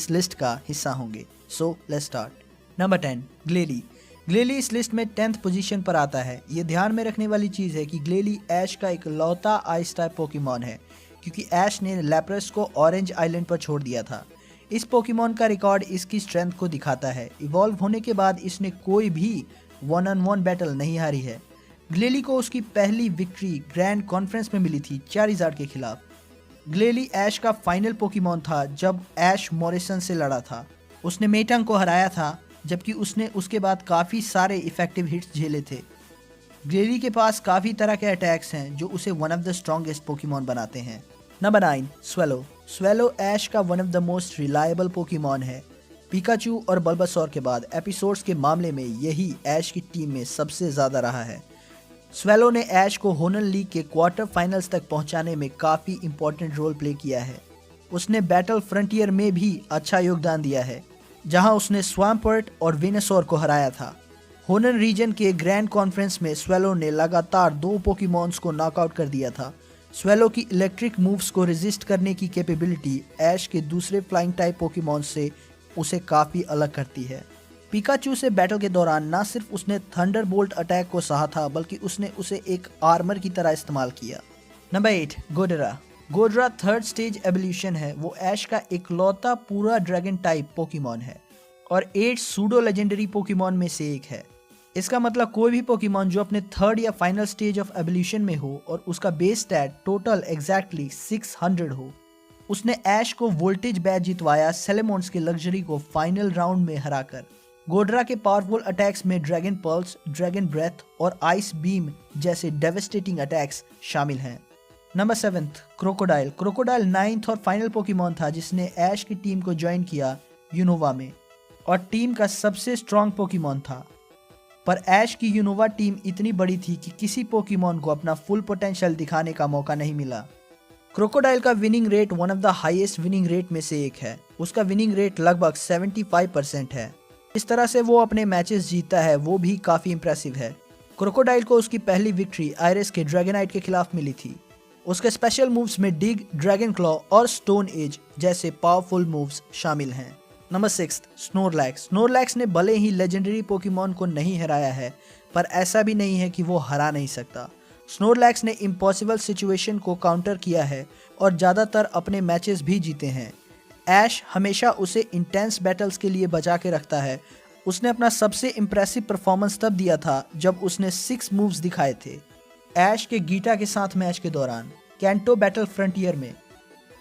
इस लिस्ट का हिस्सा होंगे। So let's start. नंबर 10 ग्लेली। ग्लेली इस लिस्ट में 10th पोजीशन पर आता है। ये ध्यान में रखने वाली चीज़ है कि ग्लेली ऐश का एक लौता आइस टाइप पोकेमॉन है, क्योंकि ऐश ने लैप्रस को ऑरेंज आइलैंड पर छोड़ दिया था। इस पोकेमॉन का रिकॉर्ड इसकी स्ट्रेंथ को दिखाता है। इवॉल्व होने के बाद इसने कोई भी 1-on-1 बैटल नहीं हारी है। ग्लेली को उसकी पहली विक्ट्री ग्रैंड कॉन्फ्रेंस में मिली थी चारिज़ार्ड के खिलाफ। ग्लेली ऐश का फाइनल पोकेमॉन था जब ऐश मॉरिसन से लड़ा था। उसने मेटंग को हराया था, जबकि उसने उसके बाद काफ़ी सारे इफेक्टिव हिट्स झेले थे। ग्लेली के पास काफ़ी तरह के अटैक्स हैं जो उसे one of the strongest Pokemon बनाते हैं। Number 9 swallow. स्वेलो ऐश का one of the most reliable Pokemon है। पिकाचू और बल्बासौर के बाद एपिसोड्स के मामले में यही ऐश की टीम में सबसे ज़्यादा रहा है। स्वेलो ने ऐश को होनन लीग के क्वार्टर फाइनल्स तक पहुंचाने में काफ़ी इंपॉर्टेंट रोल प्ले किया है। उसने बैटल फ्रंटियर में भी अच्छा योगदान दिया है, जहां उसने स्वाम्पर्ट और वेनेसोर को हराया था। होनन रीजन के ग्रैंड कॉन्फ्रेंस में स्वेलो ने लगातार 2 पोकेमॉन्स को नॉकआउट कर दिया था। स्वेलो की इलेक्ट्रिक मूव्स को रेजिस्ट करने की कैपेबिलिटी ऐश के दूसरे फ्लाइंग टाइप पोकेमॉन से उसे काफ़ी अलग करती है। पिकाचू से बैटल के दौरान न सिर्फ उसने थंडरबोल्ट अटैक को सहा था, बल्कि उसने उसे एक आर्मर की तरह इस्तेमाल किया। नंबर 8 गोडरा। गोडरा 3rd स्टेज एवोल्यूशन है। वो ऐश का इकलौता पूरा ड्रैगन टाइप पोकेमॉन है और 8 सूडो लेजेंडरी पोकेमॉन में से एक है। इसका मतलब कोई भी पोकेमॉन जो अपने 3rd या फाइनल स्टेज ऑफ एवोल्यूशन में हो और उसका बेस स्टैट टोटल एग्जैक्टली 600 हो। उसने ऐश को वोल्टेज बैच जितवाया सेलेमोन्स के लग्जरी को फाइनल राउंड में हराकर। गोडरा के पावरफुल अटैक्स में ड्रैगन पल्स, ड्रैगन ब्रेथ और आइस बीम जैसे डेवेस्टेटिंग अटैक्स शामिल हैं। Number 7 crocodile. क्रोकोडाइल 9th और फाइनल पोकेमॉन था जिसने ऐश की टीम को ज्वाइन किया यूनोवा में और टीम का सबसे स्ट्रॉन्ग पोकेमॉन था। पर ऐश की यूनोवा टीम इतनी बड़ी थी कि किसी पोकेमॉन को अपना फुल पोटेंशियल दिखाने का मौका नहीं मिला। क्रोकोडाइल का winning rate one of the highest winning rate में से एक है। उसका विनिंग रेट लगभग 75% है। इस तरह से वो अपने मैचेस जीतता है, वो भी काफ़ी इंप्रेसिव है। क्रोकोडाइल को उसकी पहली विक्ट्री आयरिस के ड्रैगनाइट के खिलाफ मिली थी। उसके स्पेशल मूव्स में डिग, ड्रैगन क्लॉ और स्टोन एज जैसे पावरफुल मूव्स शामिल हैं। Number 6 Snorlax. स्नोरलैक्स ने भले ही लेजेंडरी पोकेमॉन को नहीं हराया है, पर ऐसा भी नहीं है कि वो हरा नहीं सकता। स्नोरलैक्स ने इम्पॉसिबल सिचुएशन को काउंटर किया है और ज़्यादातर अपने मैचेस भी जीते हैं। ऐश हमेशा उसे इंटेंस बैटल्स के लिए बचा के रखता है। उसने अपना सबसे इम्प्रेसिव परफॉर्मेंस तब दिया था जब उसने 6 मूव्स दिखाए थे ऐश के गीटा के साथ मैच के दौरान कैंटो बैटल फ्रंटियर में।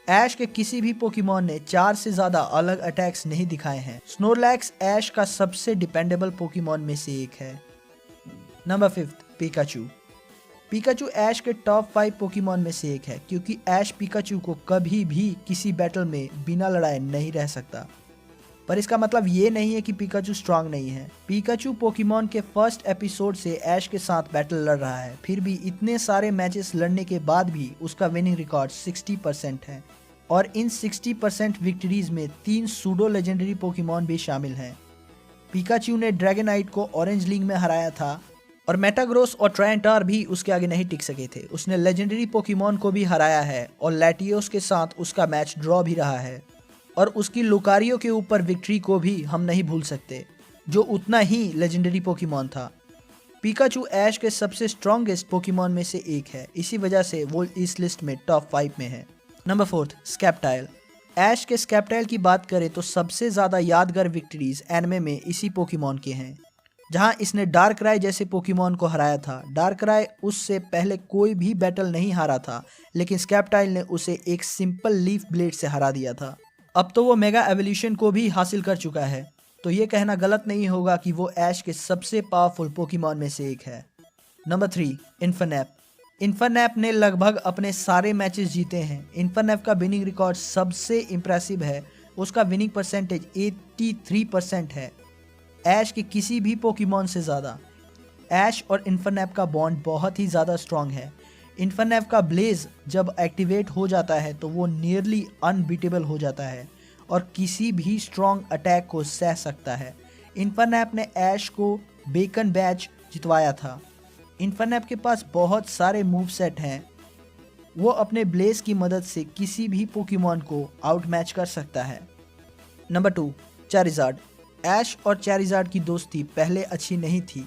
ऐश के किसी भी पोकेमॉन ने 4 से ज़्यादा अलग अटैक्स नहीं दिखाए हैं। स्नोरलैक्स ऐश का सबसे डिपेंडेबल पोकेमॉन में से एक है। Number 5 Pikachu. पिकाचू ऐश के टॉप 5 पोकेमॉन में से एक है, क्योंकि ऐश पिकाचू को कभी भी किसी बैटल में बिना लड़ाए नहीं रह सकता। पर इसका मतलब ये नहीं है कि पिकाचू स्ट्रांग नहीं है। पिकाचू पोकेमॉन के फर्स्ट एपिसोड से ऐश के साथ बैटल लड़ रहा है, फिर भी इतने सारे मैचेस लड़ने के बाद भी उसका विनिंग रिकॉर्ड 60% है और इन 60% विक्ट्रीज में 3 सूडो लेजेंडरी पोकेमॉन भी शामिल हैं। पिकाचू ने ड्रैगनाइट को ऑरेंज लीग में हराया था और मेटाग्रोस और ट्रायंटार भी उसके आगे नहीं टिक सके थे। उसने लेजेंडरी पोकेमॉन को भी हराया है और लैटियोस के साथ उसका मैच ड्रॉ भी रहा है और उसकी लुकारियो के ऊपर विक्ट्री को भी हम नहीं भूल सकते, जो उतना ही लेजेंडरी पोकेमॉन था। पिकाचू ऐश के सबसे स्ट्रॉन्गेस्ट पोकेमॉन में से एक है, इसी वजह से वो इस लिस्ट में टॉप 5 में है। नंबर 4 स्कैप्टाइल। ऐश के स्कैप्टाइल की बात करें तो सबसे ज़्यादा यादगार विक्ट्रीज एनिमे में इसी पोकेमॉन के हैं, जहां इसने डार्कराय जैसे पोकेमॉन को हराया था। डार्कराय उससे पहले कोई भी बैटल नहीं हारा था, लेकिन स्कैप्टाइल ने उसे एक सिंपल लीफ ब्लेड से हरा दिया था। अब तो वो मेगा एवोल्यूशन को भी हासिल कर चुका है, तो ये कहना गलत नहीं होगा कि वो ऐश के सबसे पावरफुल पोकेमॉन में से एक है। नंबर 3 इन्फरनैप। इन्फरनैप ने लगभग अपने सारे मैचेस जीते हैं। इन्फरनैप का विनिंग रिकॉर्ड सबसे इम्प्रेसिव है। उसका विनिंग परसेंटेज 83% है, ऐश के किसी भी पोकेमॉन से ज़्यादा। ऐश और इन्फरनैप का बॉन्ड बहुत ही ज़्यादा स्ट्रॉन्ग है। इन्फरनैप का ब्लेज जब एक्टिवेट हो जाता है तो वो नियरली अनबीटेबल हो जाता है और किसी भी स्ट्रॉन्ग अटैक को सह सकता है। इन्फरनैप ने ऐश को बेकन बैच जितवाया था। इन्फरनैप के पास बहुत सारे मूव सेट हैं। वो अपने ब्लेज की मदद से किसी भी पोकेमॉन को आउट मैच कर सकता है। नंबर 2, चैरिज़ार्ड। ऐश और चैरिज़ार्ड की दोस्ती पहले अच्छी नहीं थी,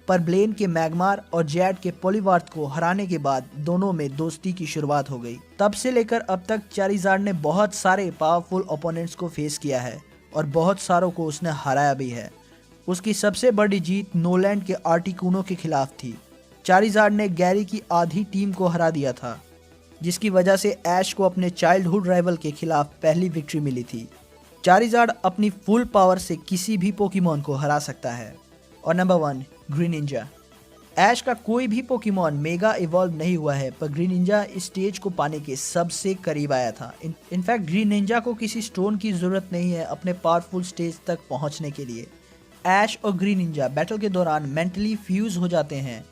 पर ब्लेन के मैग्मार और जैड के पोलीवार्थ को हराने के बाद दोनों में दोस्ती की शुरुआत हो गई। तब से लेकर अब तक चैरिज़ार्ड ने बहुत सारे पावरफुल ओपोनेंट्स को फेस किया है और बहुत सारों को उसने हराया भी है। उसकी सबसे बड़ी जीत नोलैंड के आर्टिक्यूनो के खिलाफ थी। चैरिज़ार्ड ने गैरी की आधी टीम को हरा दिया था, जिसकी वजह से ऐश को अपने चाइल्डहुड राइवल के खिलाफ पहली विक्ट्री मिली थी। चैरिज़ार्ड अपनी फुल पावर से किसी भी पोकेमॉन को हरा सकता है। और नंबर 1, ग्रीनिंजा। ऐश का कोई भी पोकेमॉन मेगा इवॉल्व नहीं हुआ है, पर ग्रीनिंजा इस स्टेज को पाने के सबसे करीब आया था। इनफैक्ट ग्रीनिंजा को किसी स्टोन की जरूरत नहीं है अपने पावरफुल स्टेज तक पहुंचने के लिए। ऐश और ग्रीनिंजा बैटल के दौरान मेंटली फ्यूज हो जाते हैं,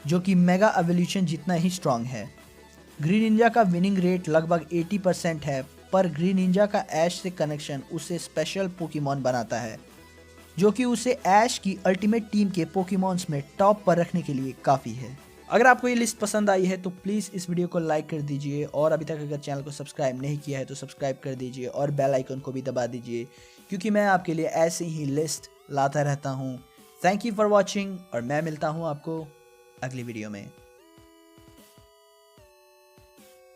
जो कि मेगा एवोल्यूशन जितना ही स्ट्रांग है। ग्रीनिंजा का विनिंग रेट लगभग 80% है, पर ग्रीनिंजा का ऐश से कनेक्शन उसे स्पेशल पोकेमॉन बनाता है, जो कि उसे ऐश की अल्टीमेट टीम के पोकेमॉन्स में टॉप पर रखने के लिए काफ़ी है। अगर आपको ये लिस्ट पसंद आई है तो प्लीज़ इस वीडियो को लाइक कर दीजिए, और अभी तक अगर चैनल को सब्सक्राइब नहीं किया है तो सब्सक्राइब कर दीजिए और बेल आइकन को भी दबा दीजिए, क्योंकि मैं आपके लिए ऐसे ही लिस्ट लाता रहता हूँ। थैंक यू फॉर वॉचिंग, और मैं मिलता हूँ आपको अगली वीडियो में।